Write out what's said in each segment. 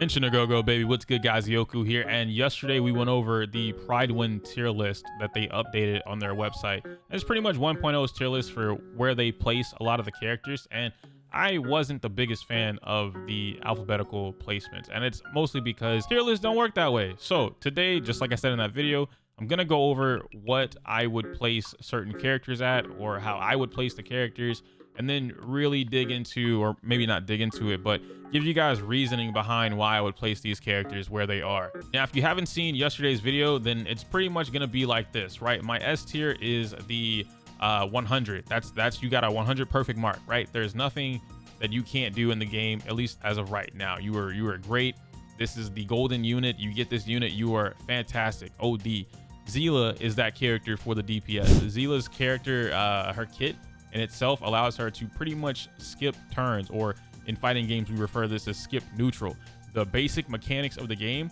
Go baby, what's good guys? Yoku here, and yesterday we went over the Prydwen tier list that they updated on their website. And it's pretty much 1.0's tier list for where they place a lot of the characters, and I wasn't the biggest fan of the alphabetical placements, and it's mostly because tier lists don't work that way. So today, just like I said in that video, I'm gonna go over what I would place certain characters at, or how I would place the characters, and then really dig into, or maybe not dig into it, but give you guys reasoning behind why I would place these characters where they are. Now, if you haven't seen yesterday's video, then it's pretty much gonna be like this, right? My S tier is the 100. That's you got a 100 perfect mark, right? There's nothing that you can't do in the game, at least as of right now. You are great. This is the golden unit. You get this unit, you are fantastic. OD. Zila is that character for the DPS. Zila's character, her kit in itself allows her to pretty much skip turns, or in fighting games we refer to this as skip neutral. The basic mechanics of the game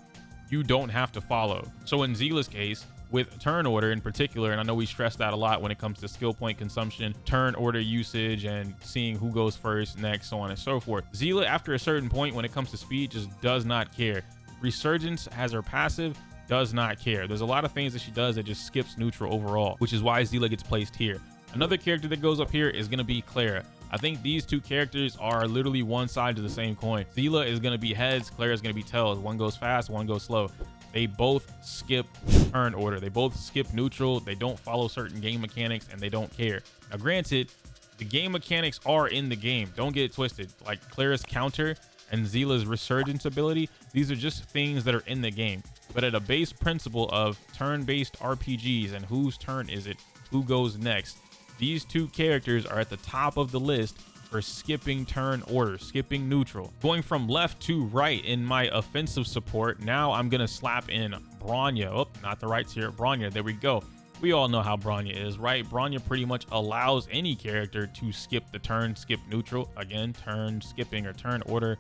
you don't have to follow. So in Zila's case, with turn order in particular, and I know we stress that a lot when it comes to skill point consumption, turn order usage, and seeing who goes first, next, so on and so forth, Zila after a certain point when it comes to speed just does not care. Resurgence has her passive, does not care. There's a lot of things that she does that just skips neutral overall, which is why Zila gets placed here. Another character that goes up here is going to be Clara. I think these two characters are literally one side to the same coin. Zila is going to be heads, Clara is going to be tails. One goes fast, one goes slow. They both skip turn order. They both skip neutral. They don't follow certain game mechanics, and they don't care. Now, granted, the game mechanics are in the game. Don't get it twisted. Like Clara's counter and Zila's resurgence ability, these are just things that are in the game. But at a base principle of turn-based RPGs and whose turn is it, who goes next, these two characters are at the top of the list for skipping turn order, skipping neutral. Going from left to right in my offensive support, now I'm gonna slap in Bronya. Oh, not the right tier, Bronya, there we go. We all know how Bronya is, right? Bronya pretty much allows any character to skip the turn, skip neutral. Again, turn skipping or turn order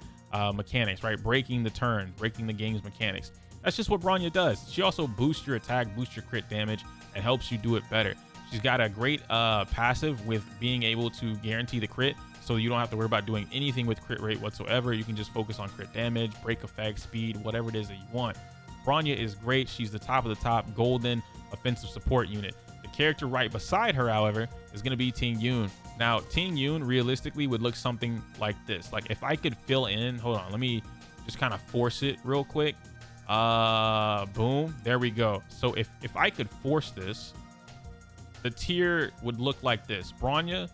mechanics, right? Breaking the turn, breaking the game's mechanics. That's just what Bronya does. She also boosts your attack, boosts your crit damage, and helps you do it better. She's got a great passive with being able to guarantee the crit, so you don't have to worry about doing anything with crit rate whatsoever. You can just focus on crit damage, break effect, speed, whatever it is that you want. Bronya is great. She's the top of the top golden offensive support unit. The character right beside her, however, is going to be Ting Yun. Now, Ting Yun realistically would look something like this. Like if I could fill in, hold on, let me just kind of force it real quick. Boom, there we go. So if I could force this, the tier would look like this: Bronya,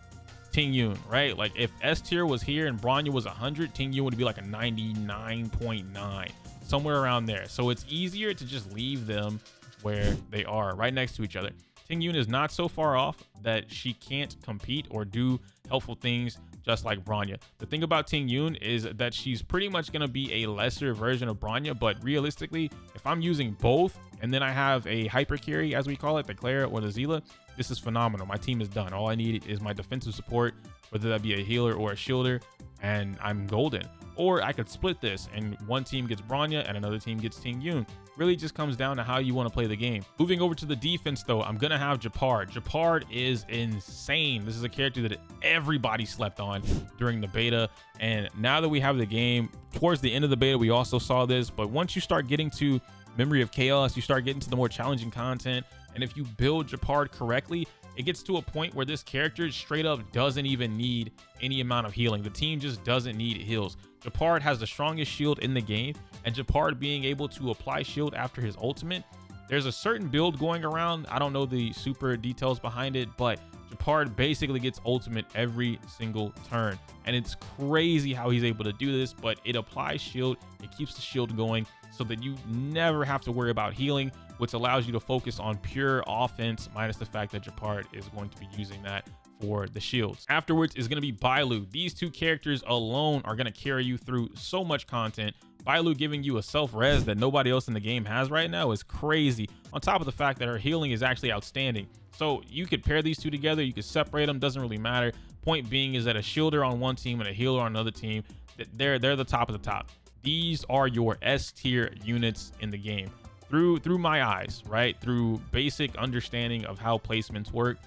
Ting Yun, right? Like if S tier was here and Bronya was 100, Ting Yun would be like a 99.9, somewhere around there. So it's easier to just leave them where they are, right next to each other. Ting Yun is not so far off that she can't compete or do helpful things just like Bronya. The thing about Ting Yun is that she's pretty much going to be a lesser version of Bronya, but realistically, if I'm using both and then I have a hyper carry, as we call it, the Clara or the Zila, this is phenomenal. My team is done. All I need is my defensive support, whether that be a healer or a shielder, and I'm golden. Or I could split this and one team gets Bronya and another team gets Ting Yun. Really just comes down to how you want to play the game. Moving over to the defense though, I'm gonna have Gepard. Gepard is insane. This is a character that everybody slept on during the beta, and now that we have the game, towards the end of the beta we also saw this, but once you start getting to Memory of Chaos, you start getting to the more challenging content, and if you build Gepard correctly, it gets to a point where this character straight up doesn't even need any amount of healing. The team just doesn't need heals. Gepard has the strongest shield in the game, and Gepard being able to apply shield after his ultimate, there's a certain build going around. I don't know the super details behind it, but Gepard basically gets ultimate every single turn, and it's crazy how he's able to do this, but it applies shield, it keeps the shield going so that you never have to worry about healing, which allows you to focus on pure offense, minus the fact that Gepard is going to be using that for the shields. Afterwards is going to be Bailu. These two characters alone are going to carry you through so much content. Bailu giving you a self-res that nobody else in the game has right now is crazy, on top of the fact that her healing is actually outstanding. So you could pair these two together, you could separate them, doesn't really matter. Point being is that a shielder on one team and a healer on another team, they're the top of the top. These are your S tier units in the game. Through my eyes, right? Through basic understanding of how placements work,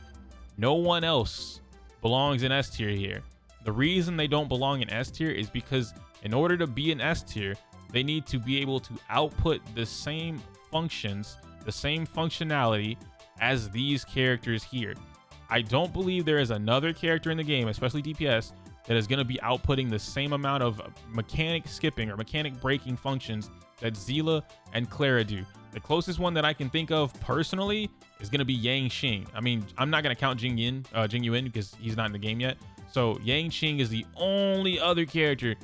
no one else belongs in S tier here. The reason they don't belong in S tier is because in order to be an S tier, they need to be able to output the same functions, the same functionality as these characters here. I don't believe there is another character in the game, especially DPS, that is going to be outputting the same amount of mechanic skipping or mechanic breaking functions that Zila and Clara do. The closest one that I can think of personally is going to be Yang Xing. I mean, I'm not going to count Jing Yuan because he's not in the game yet. So Yang Xing is the only other character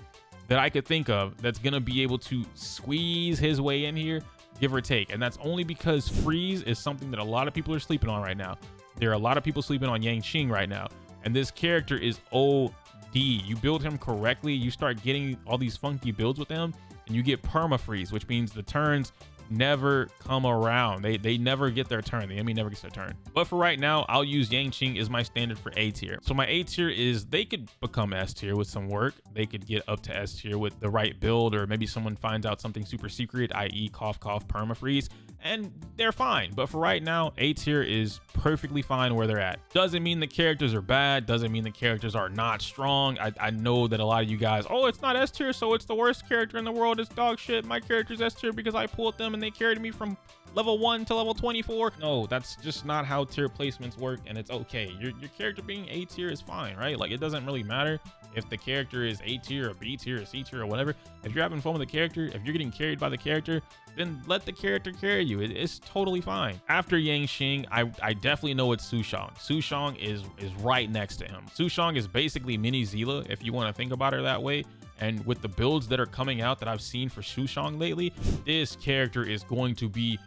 that I could think of that's going to be able to squeeze his way in here, give or take. And that's only because freeze is something that a lot of people are sleeping on right now. There are a lot of people sleeping on Yang Xing right now. And this character is OD. You build him correctly, you start getting all these funky builds with him, and you get perma freeze, which means the turns never come around. They never get their turn. The enemy never gets their turn. But for right now, I'll use Yang Xing as my standard for A tier. So my A tier is they could become S tier with some work. They could get up to S tier with the right build, or maybe someone finds out something super secret, i.e. cough cough perma freeze, and they're fine. But for right now, A tier is perfectly fine where they're at. Doesn't mean the characters are bad, doesn't mean the characters are not strong. I know that a lot of you guys, oh, it's not S tier, so it's the worst character in the world, it's dog shit. My character's S tier because I pulled them and they carried me from level 1 to level 24. No, that's just not how tier placements work, and it's okay. Your character being A tier is fine, right? Like, it doesn't really matter if the character is A tier or B tier or C tier or whatever. If you're having fun with the character, if you're getting carried by the character, then let the character carry you. It's totally fine. After Yang Xing, I definitely know it's Su Shang. Su Shang is right next to him. Su Shang is basically mini Zila, if you want to think about her that way. And with the builds that are coming out that I've seen for Su Shang lately, this character is going to be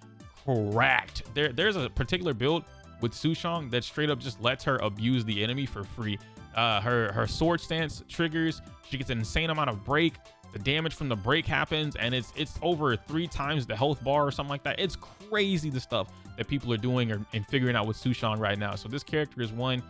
cracked. There's a particular build with Su Shang that straight up just lets her abuse the enemy for free. Her sword stance triggers, she gets an insane amount of break. The damage from the break happens, and it's over 3 times the health bar or something like that. It's crazy the stuff that people are doing and figuring out with Su Shang right now. So this character is one.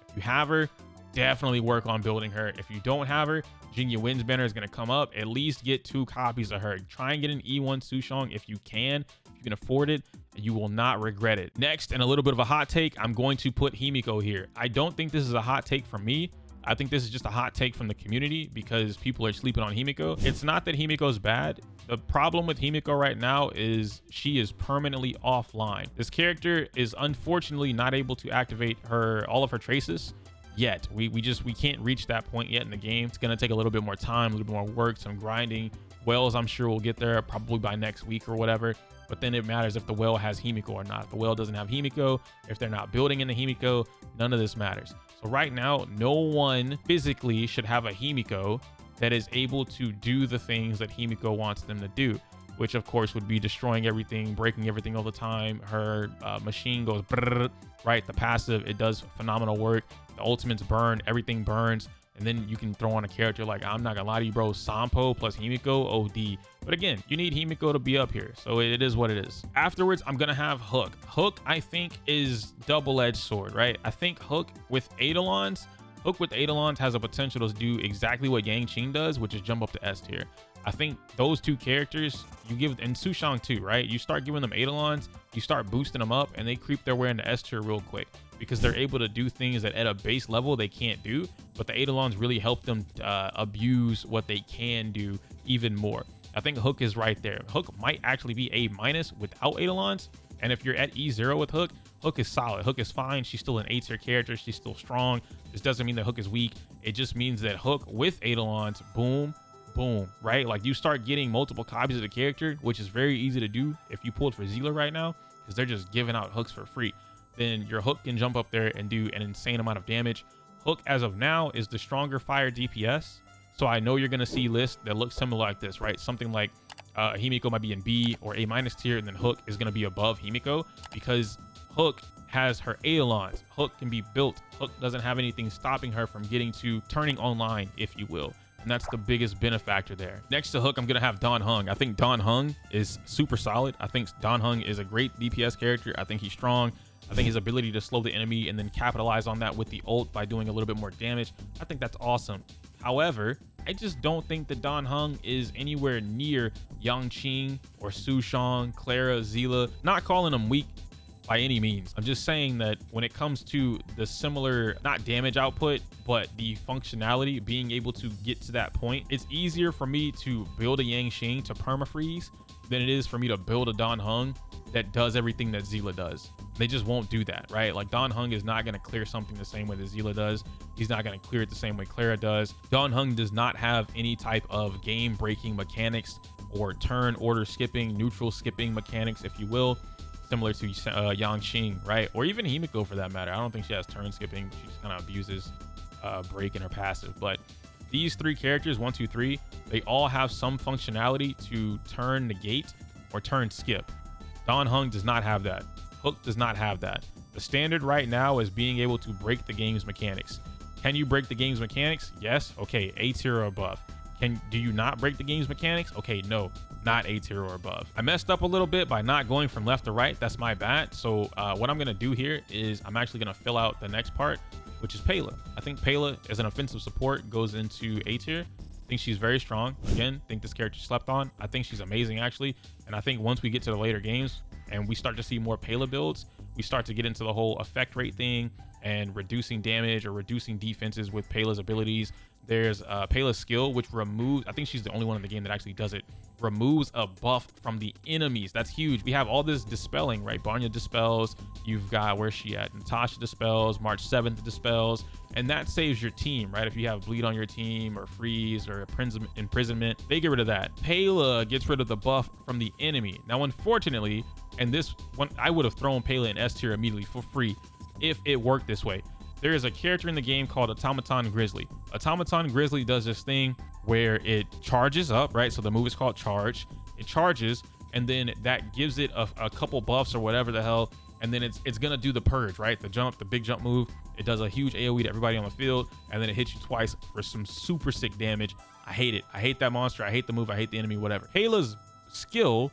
If you have her, definitely work on building her. If you don't have her, Jing Yuan's banner is going to come up. At least get 2 copies of her. Try and get an E1 Su Shang if you can afford it. You will not regret it. Next, and a little bit of a hot take, I'm going to put Himiko here. I don't think this is a hot take from me. I think this is just a hot take from the community because people are sleeping on Himiko. It's not that Himiko is bad. The problem with Himiko right now is she is permanently offline. This character is unfortunately not able to activate all of her traces yet. We can't reach that point yet in the game. It's gonna take a little bit more time, a little bit more work, some grinding. Wells, I'm sure we'll get there probably by next week or whatever. But then it matters if the well has Himiko or not. If the well doesn't have Himiko, if they're not building in the Himiko, none of this matters. So right now, no one physically should have a Himiko that is able to do the things that Himiko wants them to do, which of course would be destroying everything, breaking everything all the time. Her machine goes brrr, right? The passive, it does phenomenal work. The ultimates burn, everything burns. And then you can throw on a character like, I'm not gonna lie to you, bro, Sampo plus Himiko, OD. But again, you need Himiko to be up here. So it is what it is. Afterwards, I'm gonna have Hook. Hook, I think, is double-edged sword, right? I think Hook with Eidolons has a potential to do exactly what Yang Xing does, which is jump up to S tier. I think those 2 characters, you give, and Su Shang too, right? You start giving them Eidolons, you start boosting them up, and they creep their way into S tier real quick because they're able to do things that at a base level they can't do, but the Eidolons really help them abuse what they can do even more. I think Hook is right there. Hook might actually be A- without Eidolons, and if you're at E0 with Hook, Hook is solid. Hook is fine. She's still an A tier character. She's still strong. This doesn't mean that Hook is weak. It just means that Hook with Eidolons, boom, boom, right? Like, you start getting multiple copies of the character, which is very easy to do if you pulled for Zila right now, because they're just giving out hooks for free. Then your Hook can jump up there and do an insane amount of damage. Hook, as of now, is the stronger fire DPS. So I know you're going to see lists that look similar like this, right? Something like Himiko might be in B or A- tier, and then Hook is going to be above Himiko because Hook has her Eidolons. Hook can be built. Hook doesn't have anything stopping her from getting to turning online, if you will. And that's the biggest benefactor there. Next to Hook, I'm going to have Dan Heng. I think Dan Heng is super solid. I think Dan Heng is a great DPS character. I think he's strong. I think his ability to slow the enemy and then capitalize on that with the ult by doing a little bit more damage, I think that's awesome. However, I just don't think that Dan Heng is anywhere near Yang Xing or Su Shang, Clara, Zila. Not calling them weak, by any means. I'm just saying that when it comes to the similar, not damage output, but the functionality, being able to get to that point, it's easier for me to build a Yangqing to permafreeze than it is for me to build a Dan Heng that does everything that Zila does. They just won't do that, right? Like Dan Heng is not going to clear something the same way that Zila does. He's not going to clear it the same way Clara does. Dan Heng does not have any type of game breaking mechanics or turn order skipping, neutral skipping mechanics, if you will, similar to Yangqing, right? Or even Himiko for that matter. I don't think she has turn skipping. She just kind of abuses break in her passive. But these three characters, 1, 2, 3, they all have some functionality to turn negate or turn skip. Dan Heng does not have that. Hook does not have that. The standard right now is being able to break the game's mechanics. Can you break the game's mechanics? Yes. Okay, A tier or above. Do you not break the game's mechanics? Okay, no, not A tier or above. I messed up a little bit by not going from left to right. That's my bad. So what I'm gonna do here is I'm actually gonna fill out the next part, which is Pela. I think Pela as an offensive support goes into A tier. I think she's very strong. Again, think this character slept on. I think she's amazing actually. And I think once we get to the later games and we start to see more Pela builds, we start to get into the whole effect rate thing and reducing damage or reducing defenses with Pela's abilities. There's Pela's skill, which removes, I think she's the only one in the game that actually does it, removes a buff from the enemies. That's huge. We have all this dispelling, right? Barnya dispels. You've got, where's she at? Natasha dispels, March 7th dispels, and that saves your team, right? If you have bleed on your team or freeze or imprisonment, they get rid of that. Pela gets rid of the buff from the enemy. Now, unfortunately, and this one, I would have thrown Pela in S tier immediately for free if it worked this way. There is a character in the game called Automaton Grizzly. Automaton Grizzly does this thing where it charges up, right? So the move is called charge. It charges, and then that gives it a couple buffs or whatever the hell, and then it's gonna do the purge, right? The jump, the big jump move. It does a huge AoE to everybody on the field, and then it hits you twice for some super sick damage. I hate it. I hate that monster. I hate the move. I hate the enemy, whatever. Pela's skill,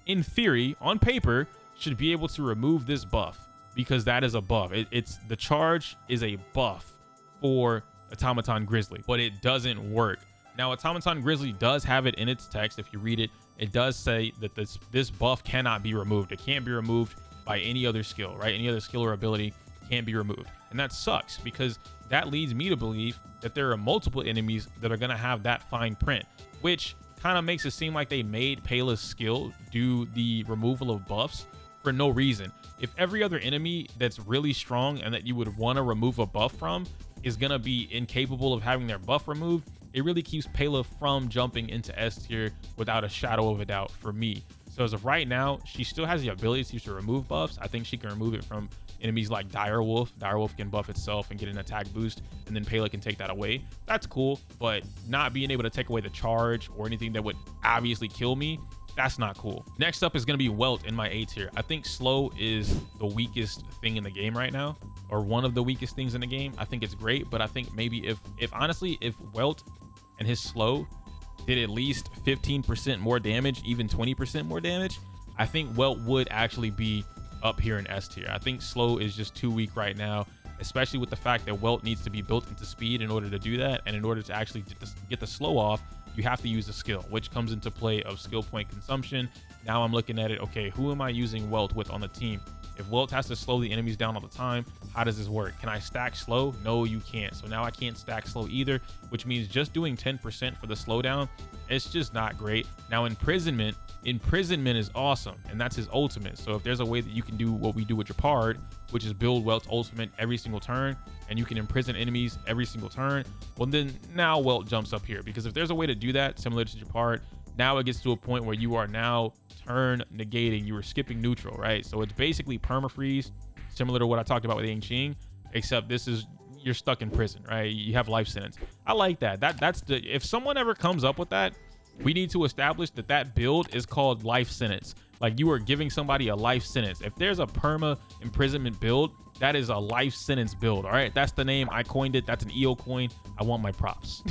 in theory, on paper, should be able to remove this buff, because that is a buff. It's the charge is a buff for Automaton Grizzly, but it doesn't work. Now, Automaton Grizzly does have it in its text. If you read it, it does say that this buff cannot be removed. It can't be removed by any other skill, right? Any other skill or ability can't be removed. And that sucks, because that leads me to believe that there are multiple enemies that are going to have that fine print, which kind of makes it seem like they made Pela's skill do the removal of buffs for no reason. If every other enemy that's really strong and that you would want to remove a buff from is going to be incapable of having their buff removed, it really keeps Pela from jumping into S tier without a shadow of a doubt for me. So as of right now, she still has the ability to remove buffs. I think she can remove it from enemies like Direwolf. Direwolf can buff itself and get an attack boost, and then Pela can take that away. That's cool, but not being able to take away the charge or anything that would obviously kill me, that's not cool. Next up is going to be Welt in my A tier. I think slow is the weakest thing in the game right now, or one of the weakest things in the game. I think it's great, but I think maybe if honestly, if Welt and his slow did at least 15% more damage, even 20% more damage, I think Welt would actually be up here in S tier. I think slow is just too weak right now, especially with the fact that Welt needs to be built into speed in order to do that. And in order to actually get the slow off, you have to use a skill, which comes into play of skill point consumption. Now I'm looking at it, okay, who am I using Welt with on the team? If Welt has to slow the enemies down all the time, how does this work? Can I stack slow? No, you can't. So now I can't stack slow either, which means just doing 10% for the slowdown, it's just not great. Now imprisonment is awesome, and that's his ultimate. So if there's a way that you can do what we do with Japard, which is build Welt's ultimate every single turn, and you can imprison enemies every single turn, well then now Welt jumps up here, because if there's a way to do that similar to Japard, now it gets to a point where you are now turn negating, you are skipping neutral, right? So it's basically permafreeze, similar to what I talked about with Yangqing, except this is you're stuck in prison, right? You have life sentence. I like that. That's the, if someone ever comes up with that, we need to establish that that build is called life sentence. Like you are giving somebody a life sentence. If there's a perma imprisonment build, that is a life sentence build. All right, that's the name. I coined it. That's an EO coin. I want my props.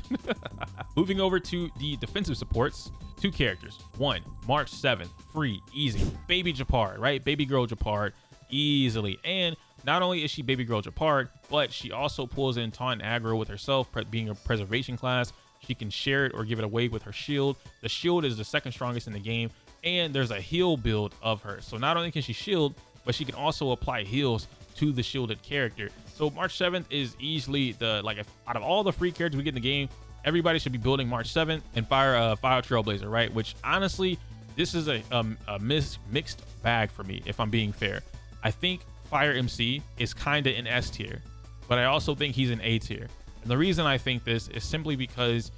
Moving over to the defensive supports, two characters. One, March 7th, free, easy. Baby Japard, right? Baby girl Japard, easily. And not only is she baby girl Japard, but she also pulls in taunt and aggro with herself, being a preservation class. She can share it or give it away with her shield. The shield is the second strongest in the game, and there's a heal build of her. So not only can she shield, but she can also apply heals to the shielded character. So March 7th is easily the, like, if out of all the free characters we get in the game, everybody should be building March 7th and Fire Trailblazer, right? Which honestly, this is a mixed bag for me, if I'm being fair. I think Fire MC is kind of in S tier, but I also think he's in A tier. And the reason I think this is simply because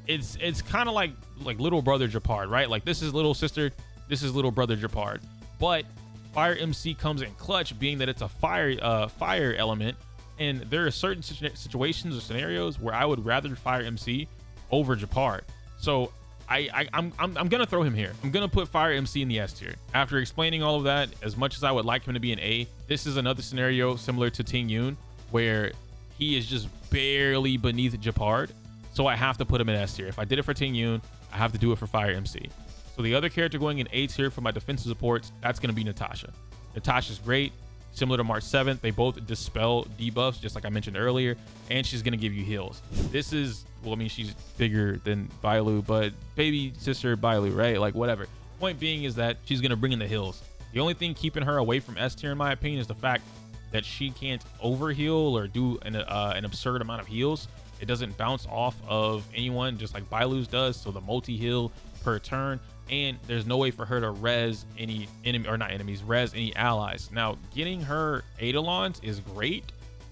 it's kind of like little brother Japard, right? Like, this is little sister, this is little brother Japard. But Fire MC comes in clutch, being that it's a fire element, and there are certain situations or scenarios where I would rather Fire MC over Japard. So I'm gonna throw him here. I'm gonna put Fire MC in the S tier. After explaining all of that, as much as I would like him to be an A, this is another scenario similar to Ting Yun, where he is just barely beneath Japard. So I have to put him in S tier. If I did it for Ting Yun, I have to do it for Fire MC. So the other character going in A tier for my defensive supports, that's gonna be Natasha. Natasha's great. Similar to March 7th, they both dispel debuffs, just like I mentioned earlier, and she's going to give you heals. This is, well, I mean, she's bigger than Bailu, but baby sister Bailu, right? Like, whatever. Point being is that she's going to bring in the heals. The only thing keeping her away from S tier, in my opinion, is the fact that she can't overheal or do an absurd amount of heals. It doesn't bounce off of anyone, just like Bailu's does, so the multi-heal per turn. And there's no way for her to res any enemy, or not enemies, res any allies. Now, getting her Eidolons is great,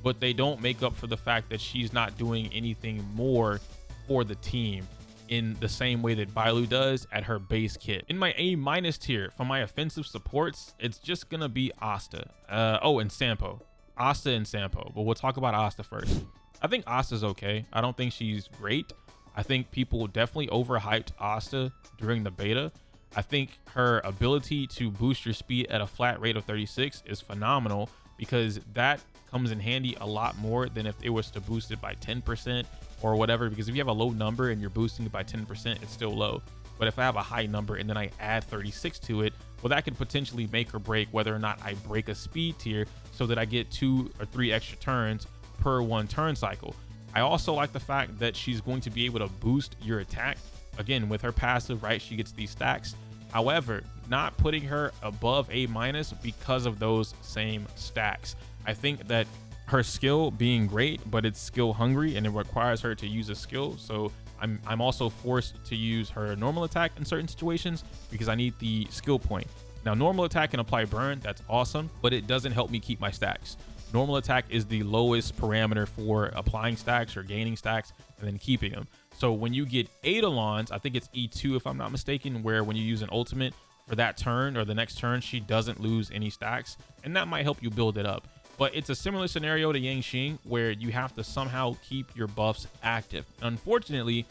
but they don't make up for the fact that she's not doing anything more for the team in the same way that Bailu does at her base kit. In my A- tier for my offensive supports, it's just gonna be Asta. And Sampo. Asta and Sampo, but we'll talk about Asta first. I think Asta's okay. I don't think she's great. I think people definitely overhyped Asta during the beta. I think her ability to boost your speed at a flat rate of 36 is phenomenal, because that comes in handy a lot more than if it was to boost it by 10% or whatever, because if you have a low number and you're boosting it by 10%, it's still low. But if I have a high number and then I add 36 to it, well, that could potentially make or break whether or not I break a speed tier, so that I get 2 or 3 extra turns per 1 turn cycle. I also like the fact that she's going to be able to boost your attack. Again, with her passive, right, she gets these stacks. However, not putting her above A- because of those same stacks. I think that her skill being great, but it's skill hungry and it requires her to use a skill. So I'm also forced to use her normal attack in certain situations because I need the skill point. Now, normal attack can apply burn, that's awesome, but it doesn't help me keep my stacks. Normal attack is the lowest parameter for applying stacks or gaining stacks and then keeping them. So when you get Eidolons, I think it's E2 if I'm not mistaken, where when you use an ultimate for that turn or the next turn, she doesn't lose any stacks, and that might help you build it up. But it's a similar scenario to Yangxing, where you have to somehow keep your buffs active. Unfortunately,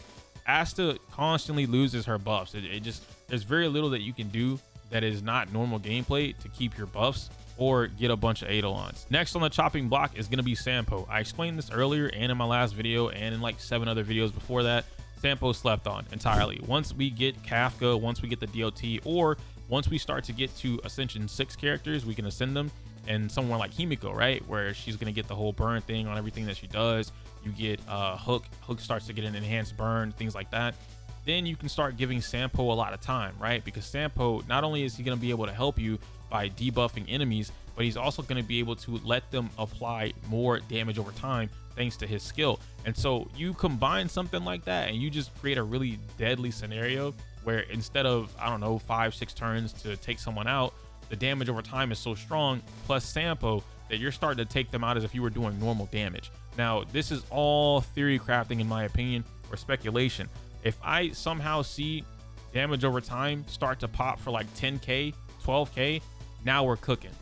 Asta constantly loses her buffs. There's very little that you can do that is not normal gameplay to keep your buffs or get a bunch of Eidolons. Next on the chopping block is going to be Sampo. I explained this earlier and in my last video and in like 7 other videos before that. Sampo slept on entirely. Once we get Kafka, once we get the DLT, or once we start to get to Ascension 6 characters, we can ascend them. And someone like Himiko, right, where she's going to get the whole burn thing on everything that she does. You get Hook starts to get an enhanced burn, things like that. Then you can start giving Sampo a lot of time, right? Because Sampo, not only is he going to be able to help you by debuffing enemies, but he's also going to be able to let them apply more damage over time thanks to his skill. And so you combine something like that and you just create a really deadly scenario where instead of, I don't know, 5-6 turns to take someone out, the damage over time is so strong, plus Sampo, that you're starting to take them out as if you were doing normal damage. Now, this is all theory crafting in my opinion, or speculation. If I somehow see damage over time start to pop for like 10k, 12k, now we're cooking.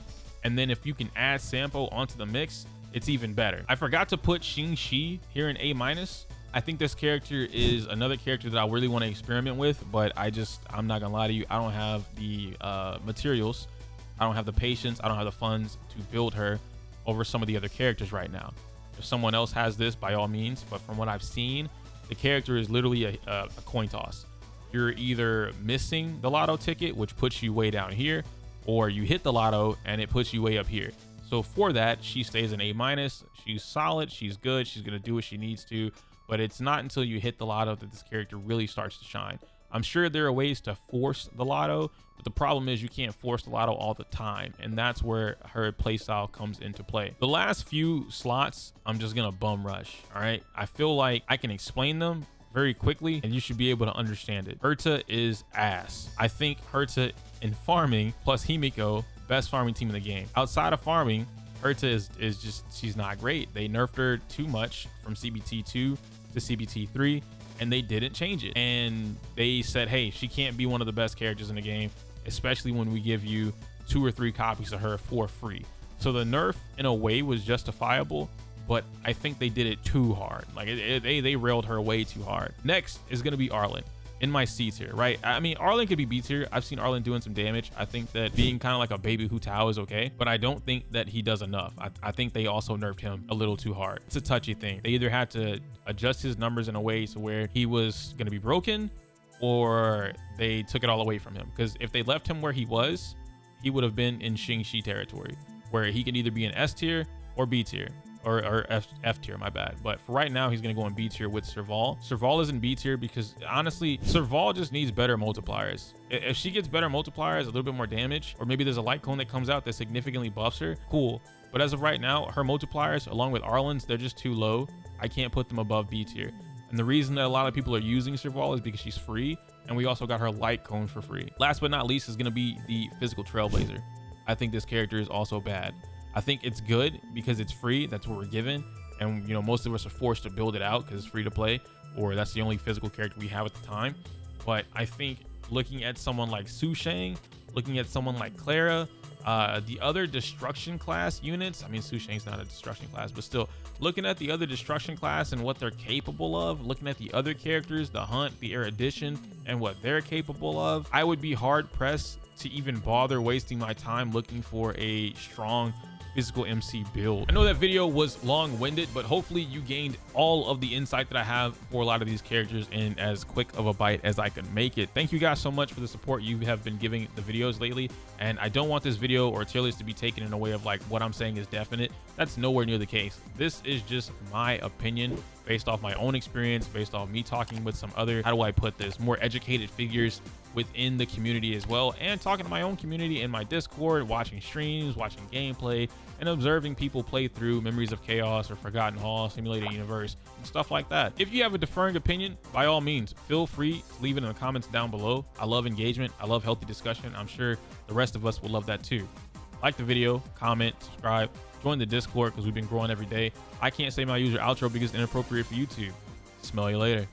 And then if you can add Sampo onto the mix, it's even better. I forgot to put Xing Shi here in A-. I think this character is another character that I really want to experiment with, but I'm not gonna lie to you, I don't have the materials, I don't have the patience, I don't have the funds to build her over some of the other characters right now. If someone else has this, by all means, but from what I've seen, the character is literally a coin toss. You're either missing the lotto ticket, which puts you way down here, or you hit the lotto and it puts you way up here. So for that, she stays an A-. She's solid, she's good, she's gonna do what she needs to, but it's not until you hit the lotto that this character really starts to shine. I'm sure there are ways to force the lotto, but the problem is you can't force the lotto all the time, and that's where her playstyle comes into play. The last few slots, I'm just gonna bum rush. All right, I feel like I can explain them very quickly and you should be able to understand it. Herta is ass. I think Herta in farming plus Himiko, best farming team in the game. Outside of farming, Herta is just, she's not great. They nerfed her too much from CBT 2 to CBT 3 and they didn't change it. And they said, hey, she can't be one of the best characters in the game, especially when we give you 2 or 3 copies of her for free. So the nerf in a way was justifiable, but I think they did it too hard. Like they railed her way too hard. Next is going to be Arlen in my C tier, right? I mean, Arlen could be B tier. I've seen Arlen doing some damage. I think that being kind of like a baby Hu Tao is okay, but I don't think that he does enough. I think they also nerfed him a little too hard. It's a touchy thing. They either had to adjust his numbers in a way to where he was going to be broken, or they took it all away from him. Because if they left him where he was, he would have been in Xingxi territory, where he can either be an S tier or B tier. Or F tier, my bad. But for right now, he's going to go in B tier with Serval. Serval is in B tier because honestly, Serval just needs better multipliers. If she gets better multipliers, a little bit more damage, or maybe there's a light cone that comes out that significantly buffs her, cool. But as of right now, her multipliers, along with Arlen's, they're just too low. I can't put them above B tier. And the reason that a lot of people are using Serval is because she's free, and we also got her light cone for free. Last but not least is going to be the physical trailblazer. I think this character is also bad. I think it's good because it's free. That's what we're given. And, you know, most of us are forced to build it out because it's free to play, or that's the only physical character we have at the time. But I think looking at someone like Su Shang, looking at someone like Clara, the other destruction class units, I mean, Su Shang's not a destruction class, but still looking at the other destruction class and what they're capable of, looking at the other characters, the Hunt, the Erudition, and what they're capable of, I would be hard pressed to even bother wasting my time looking for a strong physical MC build. I know that video was long-winded, but hopefully you gained all of the insight that I have for a lot of these characters in as quick of a bite as I could make it. Thank you guys so much for the support you have been giving the videos lately, and I don't want this video or tier list to be taken in a way of like what I'm saying is definite. That's nowhere near the case. This is just my opinion based off my own experience, based off me talking with some other, how do I put this, more educated figures within the community as well, and talking to my own community in my Discord, watching streams, watching gameplay, and observing people play through Memories of Chaos or Forgotten Hall, Simulated Universe, and stuff like that. If you have a differing opinion, by all means, feel free to leave it in the comments down below. I love engagement. I love healthy discussion. I'm sure the rest of us will love that too. Like the video, comment, subscribe, join the Discord because we've been growing every day. I can't say my user outro because it's inappropriate for YouTube. Smell you later.